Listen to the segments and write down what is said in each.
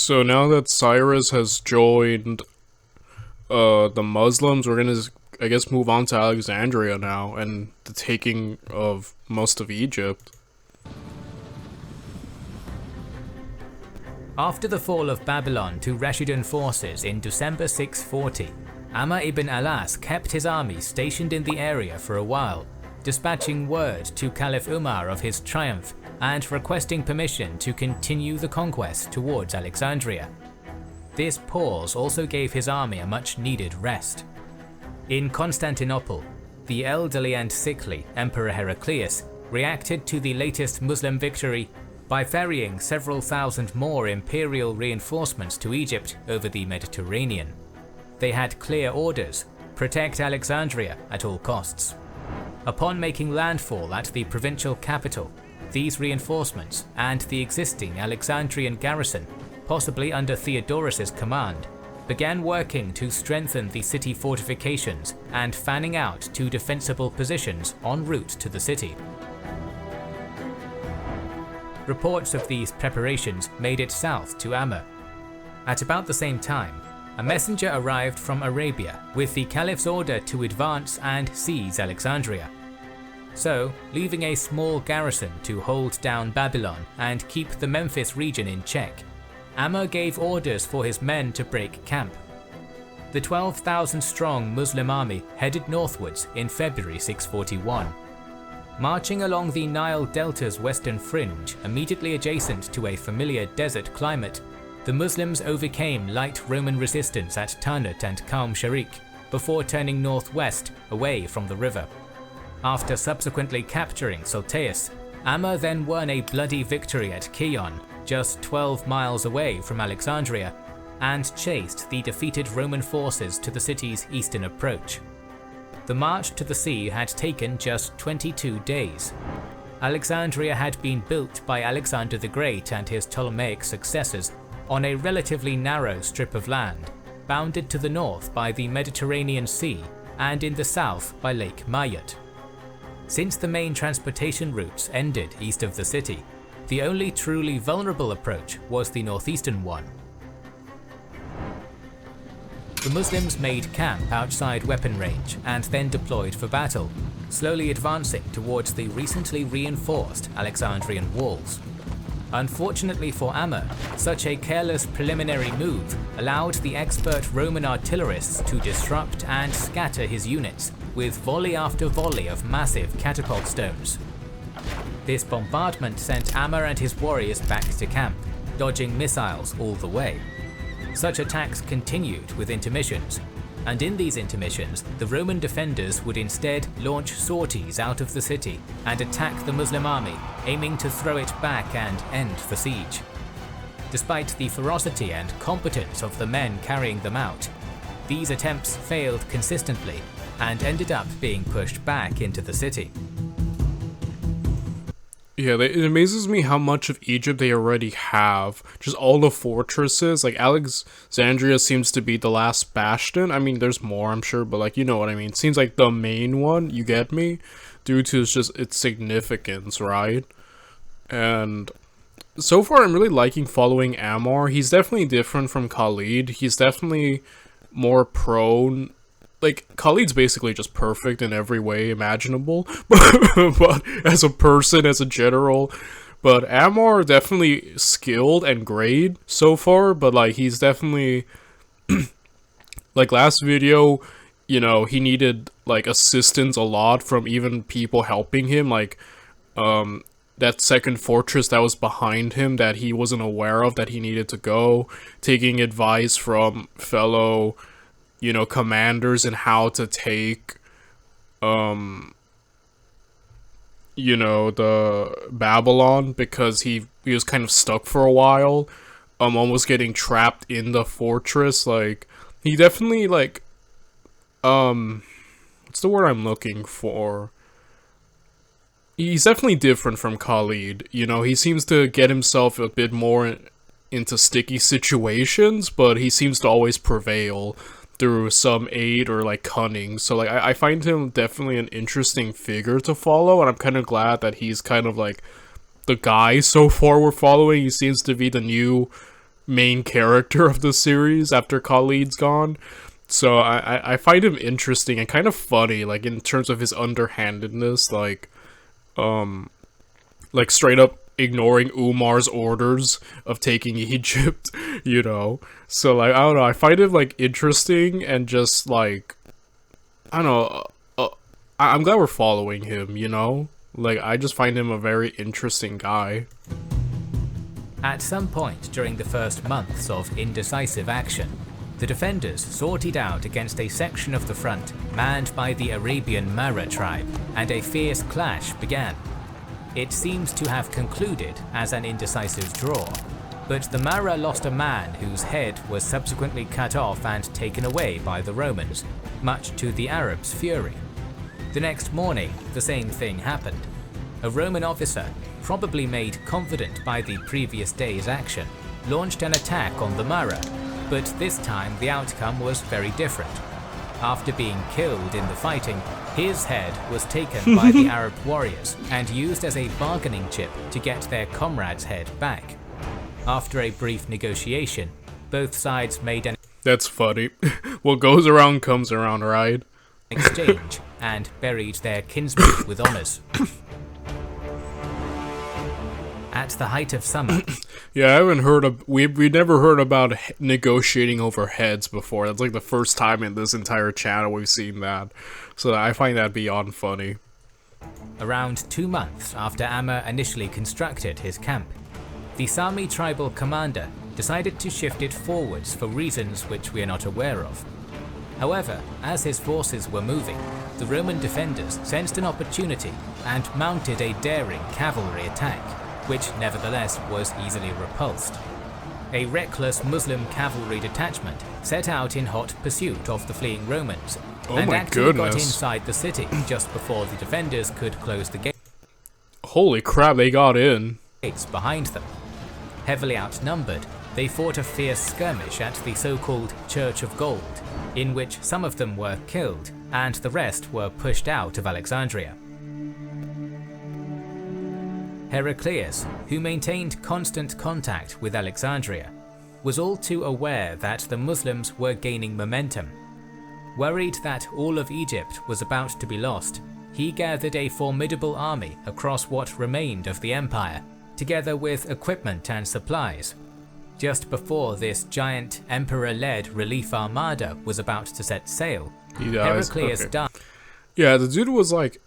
So now that Cyrus has joined the Muslims, we're gonna, I guess, move on to Alexandria now and the taking of most of Egypt. After the fall of Babylon to Rashidun forces in December 640, Amr ibn Alas kept his army stationed in the area for a while, dispatching word to Caliph Umar of his triumph and requesting permission to continue the conquest towards Alexandria. This pause also gave his army a much-needed rest. In Constantinople, the elderly and sickly Emperor Heraclius reacted to the latest Muslim victory by ferrying several thousand more imperial reinforcements to Egypt over the Mediterranean. They had clear orders: protect Alexandria at all costs. Upon making landfall at the provincial capital, these reinforcements and the existing Alexandrian garrison, possibly under Theodorus's command, began working to strengthen the city fortifications and fanning out to defensible positions en route to the city. Reports of these preparations made it south to Amr. At about the same time, a messenger arrived from Arabia with the Caliph's order to advance and seize Alexandria. So, leaving a small garrison to hold down Babylon and keep the Memphis region in check, Amr gave orders for his men to break camp. The 12,000-strong Muslim army headed northwards in February 641. Marching along the Nile Delta's western fringe, immediately adjacent to a familiar desert climate, the Muslims overcame light Roman resistance at Tanut and Qaum Sharik before turning northwest away from the river. After subsequently capturing Sultaeus, Amr then won a bloody victory at Kion, just 12 miles away from Alexandria, and chased the defeated Roman forces to the city's eastern approach. The march to the sea had taken just 22 days. Alexandria had been built by Alexander the Great and his Ptolemaic successors on a relatively narrow strip of land, bounded to the north by the Mediterranean Sea and in the south by Lake Mayotte. Since the main transportation routes ended east of the city, the only truly vulnerable approach was the northeastern one. The Muslims made camp outside weapon range and then deployed for battle, slowly advancing towards the recently reinforced Alexandrian walls. Unfortunately for Amr, such a careless preliminary move allowed the expert Roman artillerists to disrupt and scatter his units with volley after volley of massive catapult stones. This bombardment sent Amr and his warriors back to camp, dodging missiles all the way. Such attacks continued with intermissions, and in these intermissions, the Roman defenders would instead launch sorties out of the city and attack the Muslim army, aiming to throw it back and end the siege. Despite the ferocity and competence of the men carrying them out, these attempts failed consistently and ended up being pushed back into the city. Yeah, it amazes me how much of Egypt they already have. Just all the fortresses. Like, Alexandria seems to be the last bastion. I mean, there's more, I'm sure, but, like, you know what I mean. It seems like the main one, you get me? Due to just its significance, right? And so far, I'm really liking following Amr. He's definitely different from Khalid. He's definitely more prone. Like, Khalid's basically just perfect in every way imaginable, but as a person, as a general. But Amr definitely skilled and great so far, but, like, he's definitely, like, last video, you know, he needed, like, assistance a lot from even people helping him, like, that second fortress that was behind him that he wasn't aware of, that he needed to go, taking advice from fellow, you know, commanders and how to take, you know, the Babylon, because he was kind of stuck for a while, almost getting trapped in the fortress. Like, he definitely, like, what's the word I'm looking for? He's definitely different from Khalid, you know, he seems to get himself a bit more into sticky situations, but he seems to always prevail through some aid or, like, cunning. So, like, I find him definitely an interesting figure to follow, and I'm kind of glad that he's kind of, like, the guy so far we're following. He seems to be the new main character of the series after Khalid's gone. So I find him interesting and kind of funny, like in terms of his underhandedness, like straight up ignoring Umar's orders of taking Egypt, you know. So like I don't know, I find him like interesting and just like I don't know. I'm glad we're following him, you know. Like I just find him a very interesting guy. At some point during the first months of indecisive action, the defenders sorted out against a section of the front manned by the Arabian Mara tribe, and a fierce clash began. It seems to have concluded as an indecisive draw, but the Mara lost a man whose head was subsequently cut off and taken away by the Romans, much to the Arabs' fury. The next morning, the same thing happened. A Roman officer, probably made confident by the previous day's action, launched an attack on the Mara, but this time the outcome was very different. After being killed in the fighting, his head was taken by the Arab warriors and used as a bargaining chip to get their comrade's head back. After a brief negotiation, both sides made an That's funny. What goes around comes around, right? exchange and buried their kinsmen with honors. At the height of summer, Yeah, I haven't heard of we never heard about negotiating over heads before. That's like the first time in this entire channel we've seen that. So I find that beyond funny. around 2 months after Amr initially constructed his camp, the Sami tribal commander decided to shift it forwards for reasons which we are not aware of. However, as his forces were moving, the Roman defenders sensed an opportunity and mounted a daring cavalry attack, which nevertheless was easily repulsed. A reckless Muslim cavalry detachment set out in hot pursuit of the fleeing Romans, and actually got inside the city just before the defenders could close the Holy crap, they got in. gates behind them. Heavily outnumbered, they fought a fierce skirmish at the so-called Church of Gold, in which some of them were killed and the rest were pushed out of Alexandria. Heraclius, who maintained constant contact with Alexandria, was all too aware that the Muslims were gaining momentum. Worried that all of Egypt was about to be lost, he gathered a formidable army across what remained of the empire, together with equipment and supplies. Just before this giant emperor-led relief armada was about to set sail, Heraclius died. Yeah, the dude was like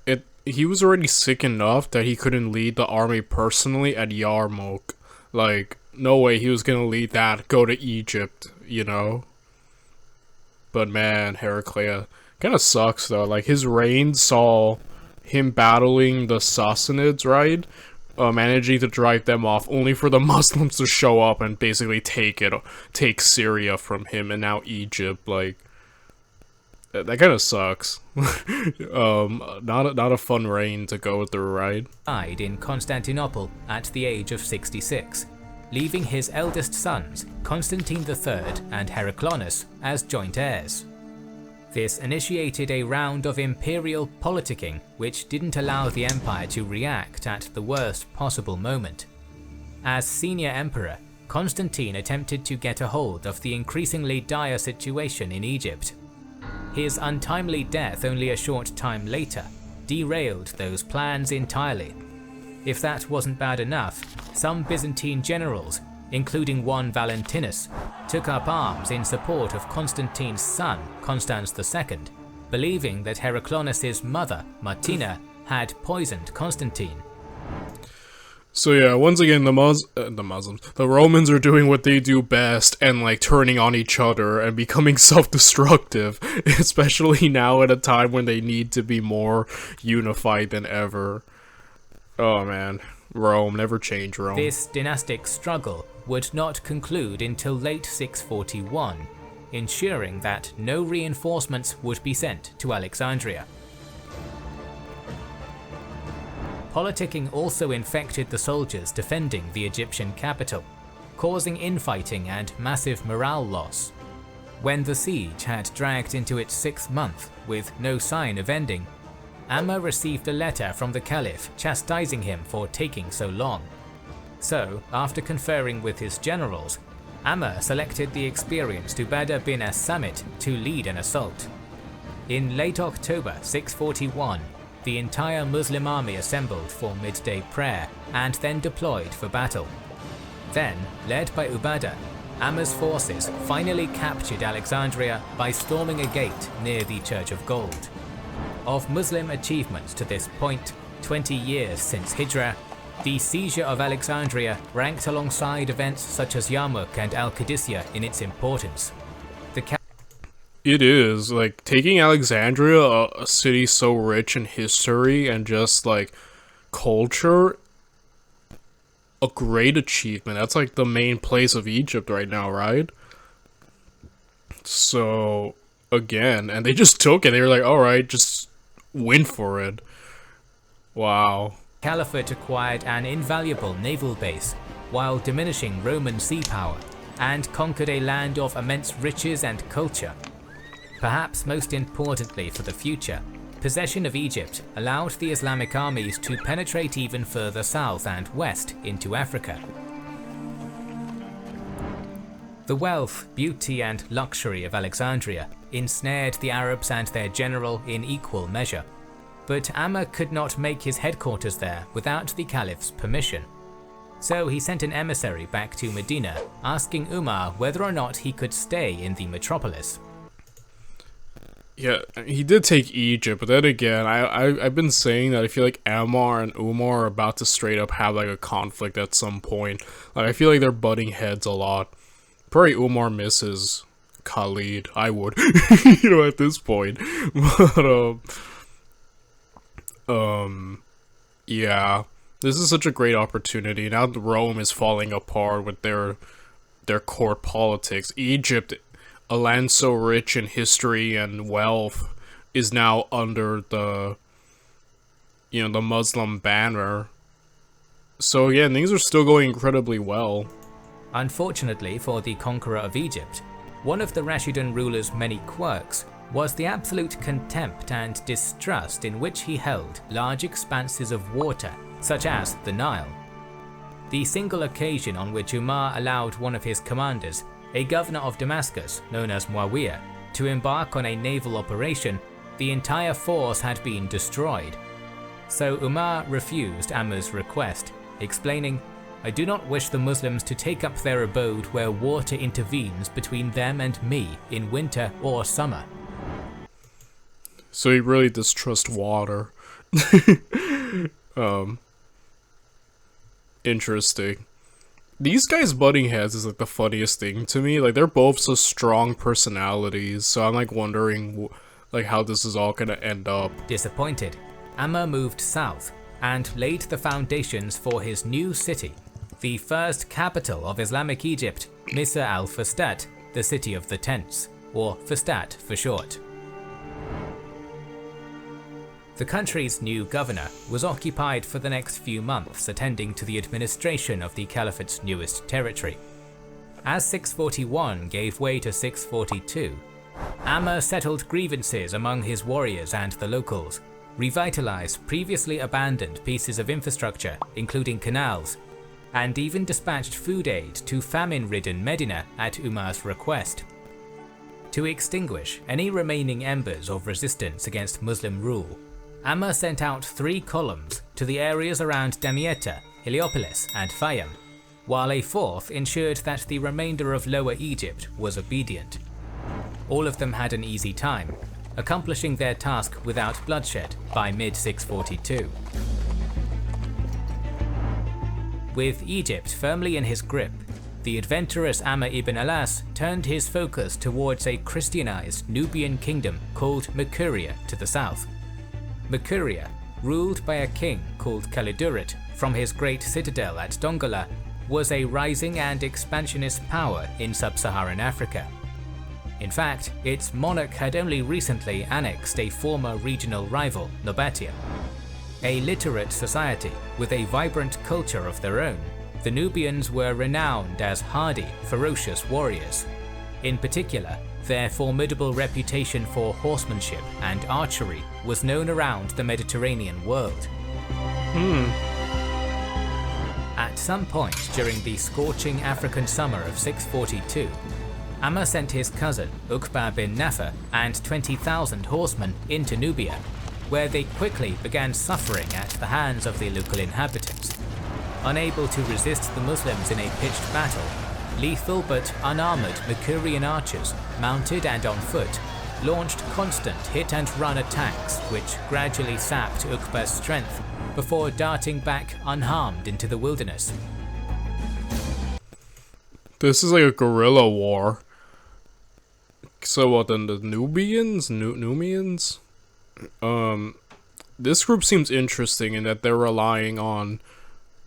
he was already sick enough that he couldn't lead the army personally at Yarmouk. Like, no way he was gonna lead that, go to Egypt, you know? But man, Heraclius kinda sucks though. Like, his reign saw him battling the Sassanids, right? Managing to drive them off, only for the Muslims to show up and basically take Syria from him, and now Egypt, like... That kind of sucks. Not a fun reign to go through, right? Died in Constantinople at the age of 66, leaving his eldest sons, Constantine III and Heraclonus, as joint heirs. This initiated a round of imperial politicking which didn't allow the empire to react at the worst possible moment. As senior emperor, Constantine attempted to get a hold of the increasingly dire situation in Egypt. His untimely death only a short time later derailed those plans entirely. If that wasn't bad enough, some Byzantine generals, including one Valentinus, took up arms in support of Constantine's son, Constans II, believing that Heraclonus' mother, Martina, had poisoned Constantine. So yeah, once again, the Romans are doing what they do best and like turning on each other and becoming self-destructive, especially now at a time when they need to be more unified than ever. Oh man, Rome, never change Rome. This dynastic struggle would not conclude until late 641, ensuring that no reinforcements would be sent to Alexandria. Politicking also infected the soldiers defending the Egyptian capital, causing infighting and massive morale loss. When the siege had dragged into its 6th month with no sign of ending, Amr received a letter from the Caliph chastising him for taking so long. So, after conferring with his generals, Amr selected the experienced Ubadah bin as-Samit to lead an assault. In late October 641, the entire Muslim army assembled for midday prayer and then deployed for battle. Then, led by Ubadah, Amr's forces finally captured Alexandria by storming a gate near the Church of Gold. Of Muslim achievements to this point, 20 years since Hijrah, the seizure of Alexandria ranked alongside events such as Yarmouk and Al-Qadisiyah in its importance. It is, like, taking Alexandria, a city so rich in history and just, like, culture, a great achievement. That's, like, the main place of Egypt right now, right? So, again, and they just took it. They were like, alright, just win for it. Wow. Caliphate acquired an invaluable naval base while diminishing Roman sea power, and conquered a land of immense riches and culture. Perhaps most importantly for the future, possession of Egypt allowed the Islamic armies to penetrate even further south and west into Africa. The wealth, beauty and luxury of Alexandria ensnared the Arabs and their general in equal measure, but Amr could not make his headquarters there without the Caliph's permission. So he sent an emissary back to Medina, asking Umar whether or not he could stay in the metropolis. Yeah, he did take Egypt, but then again, I've been saying that I feel like Ammar and Umar are about to straight up have like a conflict at some point. Like, I feel like they're butting heads a lot. Probably Umar misses Khalid. I would, you know, at this point. But yeah, this is such a great opportunity. Now Rome is falling apart with their court politics. Egypt, a land so rich in history and wealth, is now under the, you know, the Muslim banner. So yeah, things are still going incredibly well. Unfortunately for the conqueror of Egypt, one of the Rashidun ruler's many quirks was the absolute contempt and distrust in which he held large expanses of water, such as the Nile. The single occasion on which Umar allowed one of his commanders, a governor of Damascus known as Muawiyah, to embark on a naval operation, the entire force had been destroyed. So Umar refused Amr's request, explaining, "I do not wish the Muslims to take up their abode where water intervenes between them and me in winter or summer." So he really distrusts water. Interesting. These guys butting heads is like the funniest thing to me. Like, they're both so strong personalities, so I'm like wondering like how this is all gonna end up. Disappointed, Amr moved south and laid the foundations for his new city, the first capital of Islamic Egypt, Misr al-Fustat, the city of the tents, or Fustat for short. The country's new governor was occupied for the next few months attending to the administration of the Caliphate's newest territory. As 641 gave way to 642, Amr settled grievances among his warriors and the locals, revitalized previously abandoned pieces of infrastructure, including canals, and even dispatched food aid to famine-ridden Medina at Umar's request. To extinguish any remaining embers of resistance against Muslim rule, Amr sent out 3 columns to the areas around Damietta, Heliopolis, and Fayum, while a 4th ensured that the remainder of Lower Egypt was obedient. All of them had an easy time, accomplishing their task without bloodshed by mid-642. With Egypt firmly in his grip, the adventurous Amr ibn Alas turned his focus towards a Christianized Nubian kingdom called Mercuria to the south. Mercuria, ruled by a king called Kalidurit from his great citadel at Dongola, was a rising and expansionist power in sub-Saharan Africa. In fact, its monarch had only recently annexed a former regional rival, Nobatia. A literate society with a vibrant culture of their own, the Nubians were renowned as hardy, ferocious warriors. In particular, their formidable reputation for horsemanship and archery was known around the Mediterranean world. At some point during the scorching African summer of 642, Amr sent his cousin Uqba bin Nafa and 20,000 horsemen into Nubia, where they quickly began suffering at the hands of the local inhabitants. Unable to resist the Muslims in a pitched battle, lethal but unarmoured Makurian archers, mounted and on foot, launched constant hit-and-run attacks which gradually sapped Uqba's strength before darting back unharmed into the wilderness. This is like a guerrilla war. So what, then the Nubians? Numians? This group seems interesting in that they're relying on,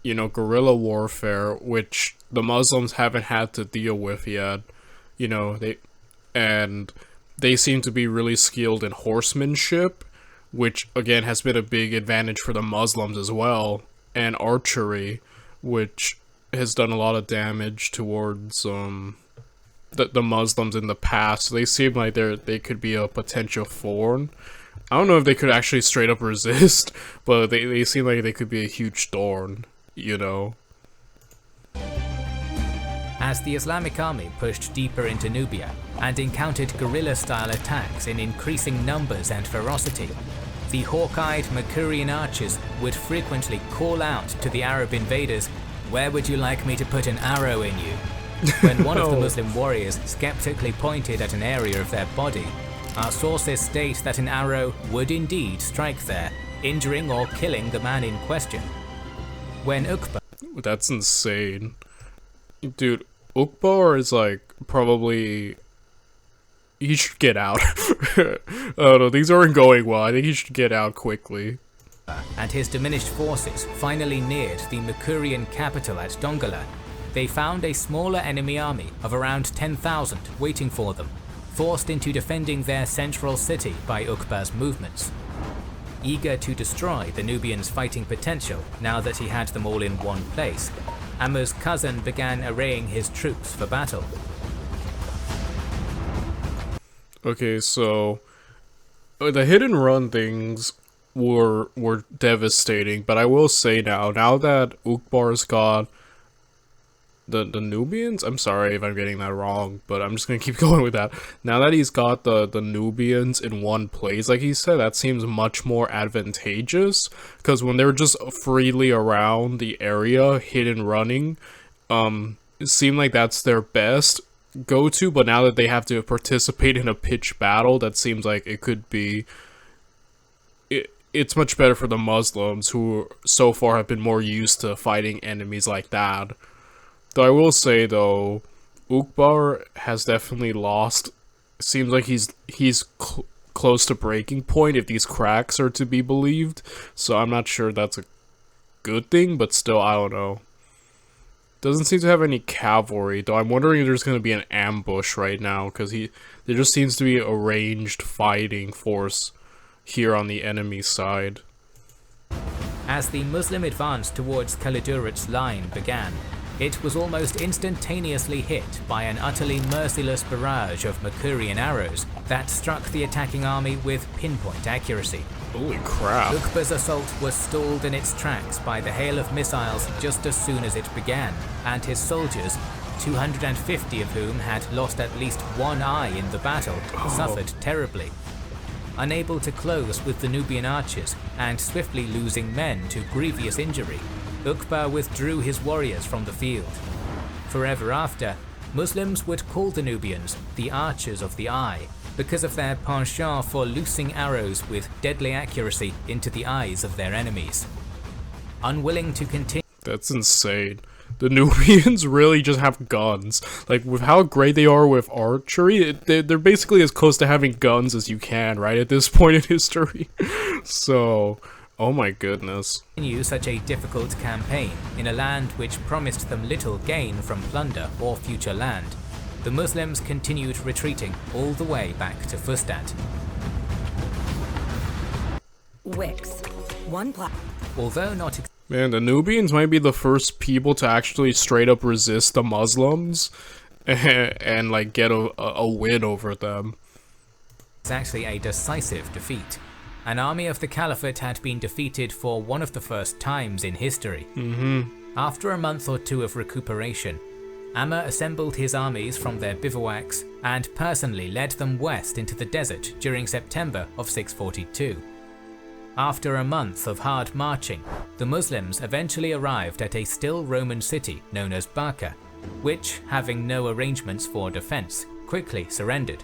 you know, guerrilla warfare, which the Muslims haven't had to deal with yet. You know, they seem to be really skilled in horsemanship, which again has been a big advantage for the Muslims as well, and archery, which has done a lot of damage towards the Muslims in the past. They seem like they could be a potential thorn. I don't know if they could actually straight up resist, but they seem like they could be a huge thorn, you know. As the Islamic army pushed deeper into Nubia and encountered guerrilla-style attacks in increasing numbers and ferocity, the hawk-eyed Makurian archers would frequently call out to the Arab invaders, "Where would you like me to put an arrow in you?" When one of the Muslim warriors skeptically pointed at an area of their body, our sources state that an arrow would indeed strike there, injuring or killing the man in question. When Uqba... That's insane. Dude, Uqba is like probably... He should get out. I don't know, things aren't going well. I think he should get out quickly. And his diminished forces finally neared the Makurian capital at Dongola, they found a smaller enemy army of around 10,000 waiting for them, forced into defending their central city by Uqba's movements. Eager to destroy the Nubians' fighting potential now that he had them all in one place, Amr's cousin began arraying his troops for battle. Okay, so the hit and run things were devastating, but I will say now that Uqbar's got the Nubians, I'm sorry if I'm getting that wrong, but I'm just gonna keep going with that. Now that he's got the Nubians in one place, like he said, that seems much more advantageous, because when they're just freely around the area, hidden running, it seemed like that's their best go-to, but now that they have to participate in a pitched battle, that seems like it could be... It's much better for the Muslims, who so far have been more used to fighting enemies like that. Though I will say, though, Uqbar has definitely lost. Seems like he's close to breaking point, if these cracks are to be believed. So I'm not sure that's a good thing, but still, I don't know. Doesn't seem to have any cavalry, though I'm wondering if there's going to be an ambush right now, because there just seems to be a ranged fighting force here on the enemy side. As the Muslim advance towards Kalidurat's line began, it was almost instantaneously hit by an utterly merciless barrage of Makurian arrows that struck the attacking army with pinpoint accuracy. Holy crap. Uqba's assault was stalled in its tracks by the hail of missiles just as soon as it began, and his soldiers, 250 of whom had lost at least one eye in the battle, suffered terribly. Unable to close with the Nubian archers and swiftly losing men to grievous injury, Uqba withdrew his warriors from the field. Forever after, Muslims would call the Nubians the Archers of the Eye because of their penchant for loosing arrows with deadly accuracy into the eyes of their enemies. Unwilling to continue... That's insane. The Nubians really just have guns. Like, with how great they are with archery, they're basically as close to having guns as you can, right, at this point in history. So... Oh my goodness. Continue such a difficult campaign in a land which promised them little gain from plunder or future land. The Muslims continued retreating all the way back to Fustat. Wix. Although not... Man, the Nubians might be the first people to actually straight up resist the Muslims and like get a win over them. It's actually a decisive defeat. An army of the Caliphate had been defeated for one of the first times in history. After a month or two of recuperation, Amr assembled his armies from their bivouacs and personally led them west into the desert during September of 642. After a month of hard marching, the Muslims eventually arrived at a still Roman city known as Barca, which, having no arrangements for defense, quickly surrendered.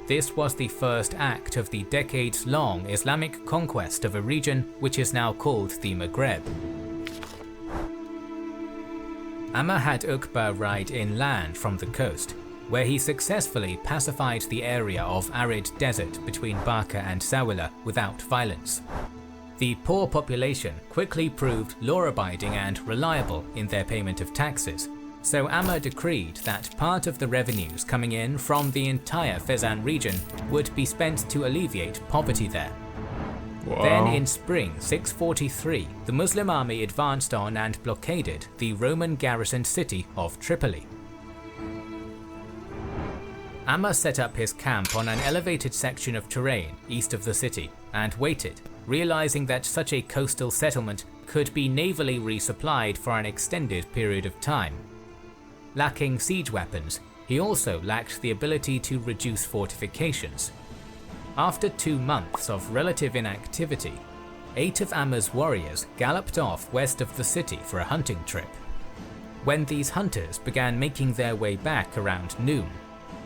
This was the first act of the decades-long Islamic conquest of a region which is now called the Maghreb. Amr had Uqba ride inland from the coast, where he successfully pacified the area of arid desert between Barca and Sawila without violence. The poor population quickly proved law-abiding and reliable in their payment of taxes, so Amr decreed that part of the revenues coming in from the entire Fezzan region would be spent to alleviate poverty there. Wow. Then in spring 643, the Muslim army advanced on and blockaded the Roman garrisoned city of Tripoli. Amr set up his camp on an elevated section of terrain east of the city and waited, realizing that such a coastal settlement could be navally resupplied for an extended period of time. Lacking siege weapons, he also lacked the ability to reduce fortifications. After 2 months of relative inactivity, 8 of Amr's warriors galloped off west of the city for a hunting trip. When these hunters began making their way back around noon,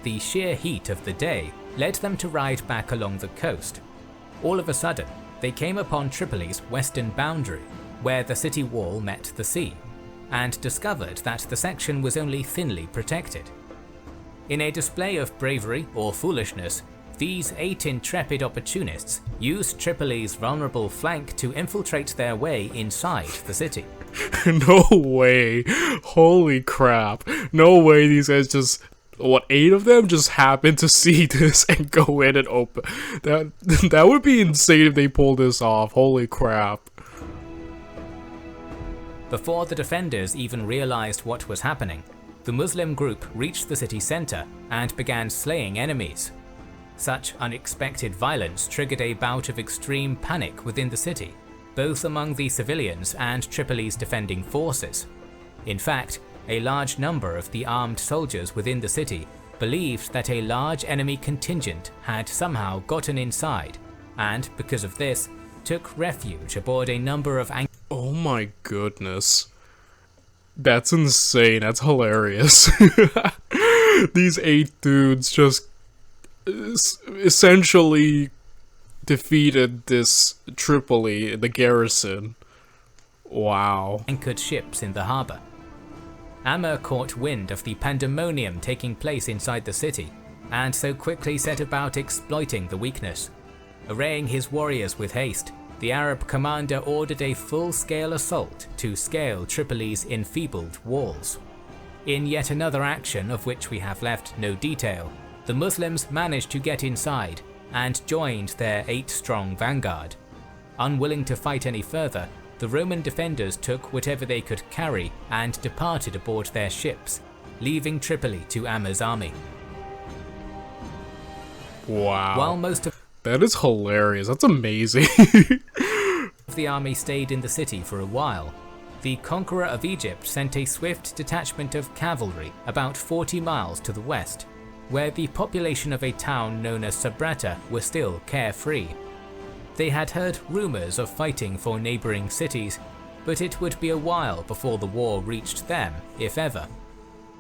the sheer heat of the day led them to ride back along the coast. All of a sudden, they came upon Tripoli's western boundary, where the city wall met the sea, and discovered that the section was only thinly protected. In a display of bravery or foolishness, these 8 intrepid opportunists used Tripoli's vulnerable flank to infiltrate their way inside the city. No way. Holy crap. No way these guys just... 8 of them just happened to see this and go in and open. That would be insane if they pulled this off. Holy crap. Before the defenders even realized what was happening, the Muslim group reached the city center and began slaying enemies. Such unexpected violence triggered a bout of extreme panic within the city, both among the civilians and Tripoli's defending forces. In fact, a large number of the armed soldiers within the city believed that a large enemy contingent had somehow gotten inside, and because of this, took refuge aboard a number of Oh my goodness. That's insane. That's hilarious. These 8 dudes just essentially defeated this Tripoli, the garrison. Wow. anchored ships in the harbor. Amr caught wind of the pandemonium taking place inside the city, and so quickly set about exploiting the weakness. Arraying his warriors with haste, the Arab commander ordered a full-scale assault to scale Tripoli's enfeebled walls. In yet another action of which we have left no detail, the Muslims managed to get inside and joined their 8-strong vanguard. Unwilling to fight any further, the Roman defenders took whatever they could carry and departed aboard their ships, leaving Tripoli to Amr's army. Wow. While most of That is hilarious. That's amazing. the army stayed in the city for a while, the conqueror of Egypt sent a swift detachment of cavalry about 40 miles to the west, where the population of a town known as Sabrata were still carefree. They had heard rumors of fighting for neighboring cities, but it would be a while before the war reached them, if ever.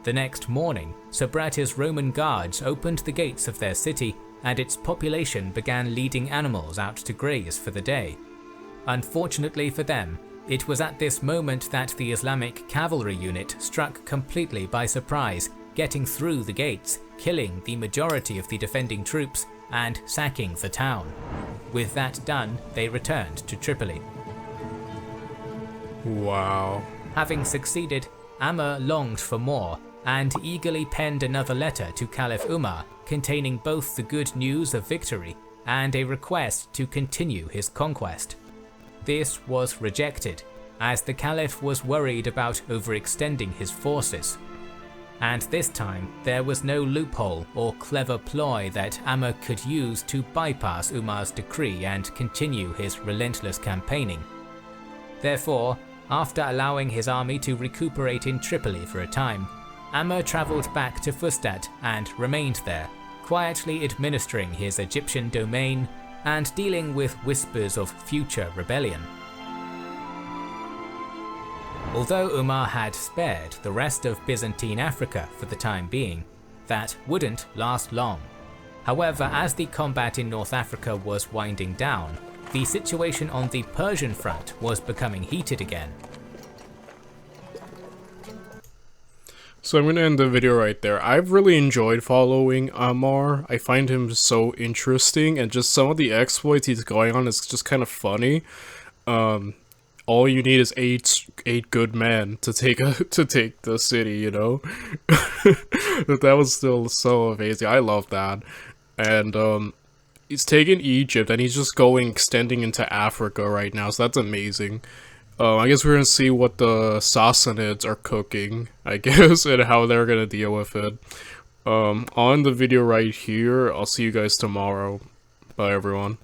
The next morning, Sabrata's Roman guards opened the gates of their city, and its population began leading animals out to graze for the day. Unfortunately for them, it was at this moment that the Islamic cavalry unit struck completely by surprise, getting through the gates, killing the majority of the defending troops, and sacking the town. With that done, they returned to Tripoli. Wow. Having succeeded, Amr longed for more, and eagerly penned another letter to Caliph Umar containing both the good news of victory and a request to continue his conquest. This was rejected, as the Caliph was worried about overextending his forces. And this time, there was no loophole or clever ploy that Amr could use to bypass Umar's decree and continue his relentless campaigning. Therefore, After allowing his army to recuperate in Tripoli for a time, Amr travelled back to Fustat and remained there, quietly administering his Egyptian domain and dealing with whispers of future rebellion. Although Umar had spared the rest of Byzantine Africa for the time being, that wouldn't last long. However, as the combat in North Africa was winding down, the situation on the Persian front was becoming heated again. So I'm going to end the video right there. I've really enjoyed following Ammar. I find him so interesting, and just some of the exploits he's going on is just kind of funny. All you need is eight good men to take the city, you know? That was still so amazing. I love that. And he's taking Egypt, and he's just extending into Africa right now, so that's amazing. I guess we're gonna see what the Sassanids are cooking, I guess, and how they're gonna deal with it. On the video right here, I'll see you guys tomorrow. Bye, everyone.